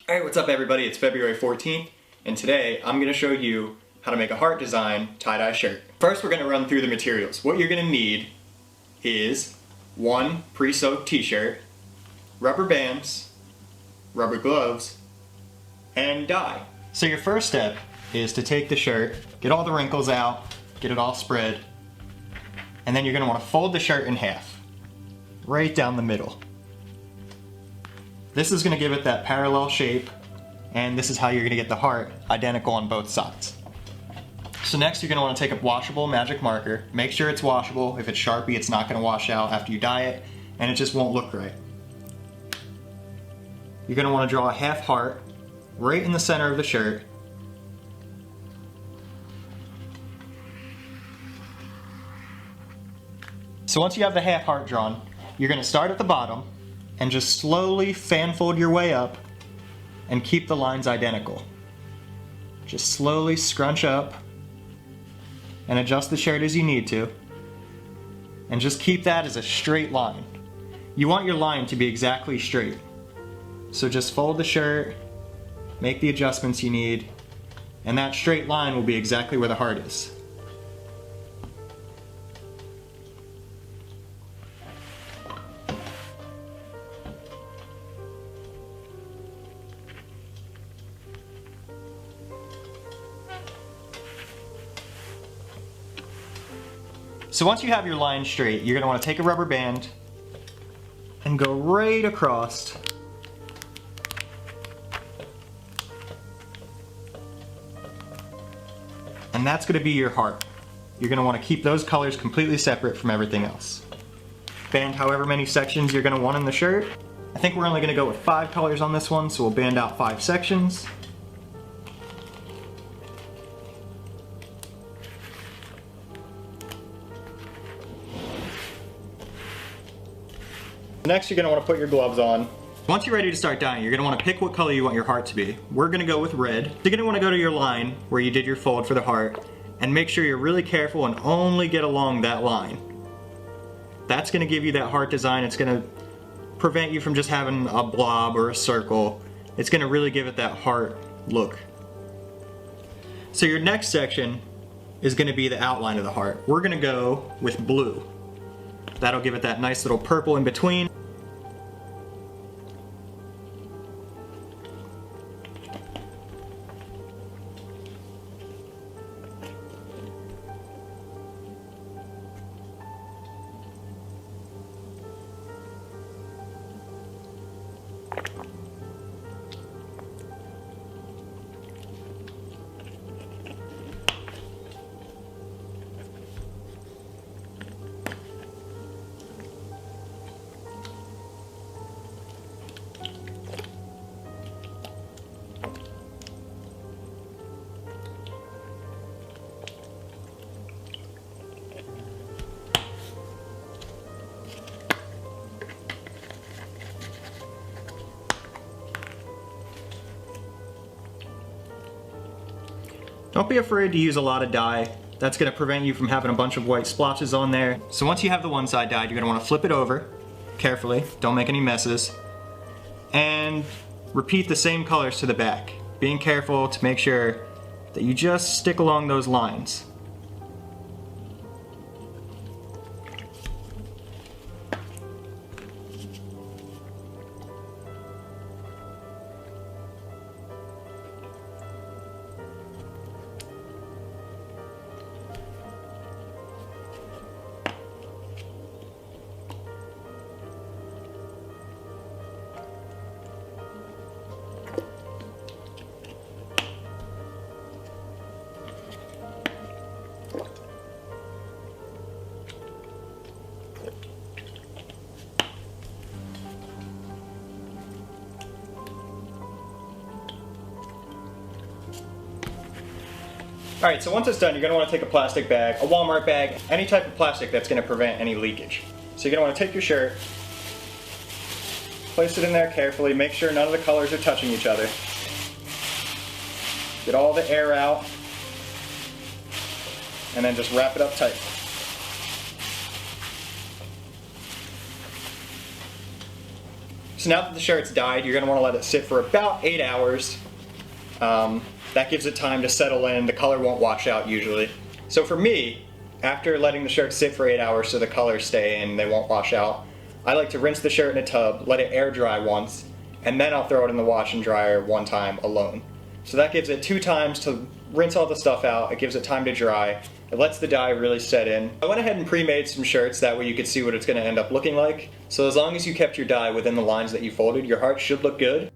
Alright, what's up everybody? It's February 14th, and today I'm going to show you how to make a heart design tie-dye shirt. First, we're going to run through the materials. What you're going to need is one pre-soaked t-shirt, rubber bands, rubber gloves, and dye. So your first step is to take the shirt, get all the wrinkles out, get it all spread, and then you're going to want to fold the shirt in half, right down the middle. This is going to give it that parallel shape, and this is how you're going to get the heart identical on both sides. So next you're going to want to take a washable magic marker. Make sure it's washable. If it's Sharpie, it's not going to wash out after you dye it, and it just won't look right. You're going to want to draw a half heart right in the center of the shirt. So once you have the half heart drawn, you're going to start at the bottom and just slowly fan fold your way up and keep the lines identical. Just slowly scrunch up and adjust the shirt as you need to, and just keep that as a straight line. You want your line to be exactly straight. So just fold the shirt, make the adjustments you need, and that straight line will be exactly where the heart is. So once you have your line straight, you're going to want to take a rubber band and go right across. And that's going to be your heart. You're going to want to keep those colors completely separate from everything else. Band however many sections you're going to want in the shirt. I think we're only going to go with 5 colors on this one, so we'll band out 5 sections. Next, you're going to want to put your gloves on. Once you're ready to start dyeing, you're going to want to pick what color you want your heart to be. We're going to go with red. You're going to want to go to your line where you did your fold for the heart and make sure you're really careful and only get along that line. That's going to give you that heart design. It's going to prevent you from just having a blob or a circle. It's going to really give it that heart look. So your next section is going to be the outline of the heart. We're going to go with blue. That'll give it that nice little purple in between. Don't be afraid to use a lot of dye. That's going to prevent you from having a bunch of white splotches on there. So once you have the one side dyed, you're going to want to flip it over carefully. Don't make any messes. And repeat the same colors to the back, being careful to make sure that you just stick along those lines. Alright, so once it's done, you're going to want to take a plastic bag, a Walmart bag, any type of plastic that's going to prevent any leakage. So you're going to want to take your shirt, place it in there carefully, make sure none of the colors are touching each other. Get all the air out, and then just wrap it up tight. So now that the shirt's dyed, you're going to want to let it sit for about 8 hours. That gives it time to settle in. The color won't wash out usually. So for me, after letting the shirt sit for 8 hours so the colors stay in, they won't wash out, I like to rinse the shirt in a tub, let it air dry once, and then I'll throw it in the wash and dryer one time alone. So that gives it 2 times to rinse all the stuff out. It gives it time to dry. It lets the dye really set in. I went ahead and pre-made some shirts, that way you could see what it's going to end up looking like. So as long as you kept your dye within the lines that you folded, your heart should look good.